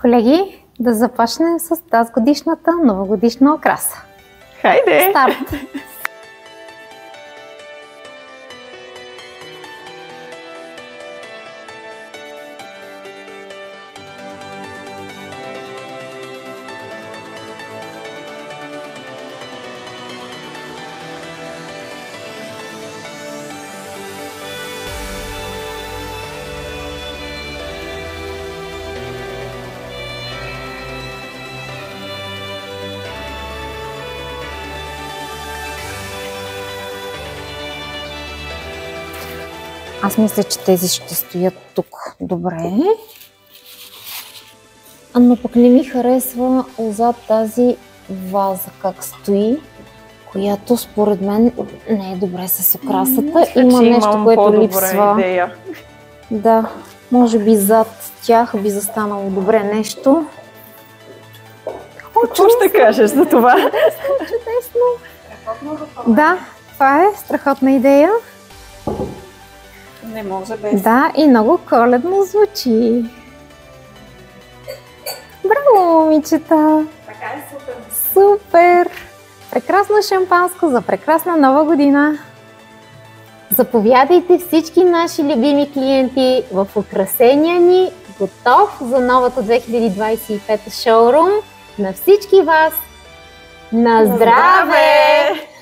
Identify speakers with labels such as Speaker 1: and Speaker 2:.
Speaker 1: Колеги, да започнем с тази годишната новогодишна украса.
Speaker 2: Хайде!
Speaker 1: Старт! Аз мисля, че тези ще стоят тук добре. Но пък не ми харесва отзад тази ваза как стои, която според мен не е добре с украсата. Има нещо, което липсва.
Speaker 2: Идея.
Speaker 1: Да, може би зад тях би застанало добре нещо.
Speaker 2: Какво ще кажеш за това?
Speaker 1: Чудесно! Да, това е страхотна идея.
Speaker 2: Не може без.
Speaker 1: Да, и много коледно звучи. Браво, момичета!
Speaker 2: Така е супер.
Speaker 1: Супер! Прекрасно шампанско за прекрасна нова година! Заповядайте всички наши любими клиенти в украсения ни, готов за новата 2025 шоурум. На всички вас! На здраве!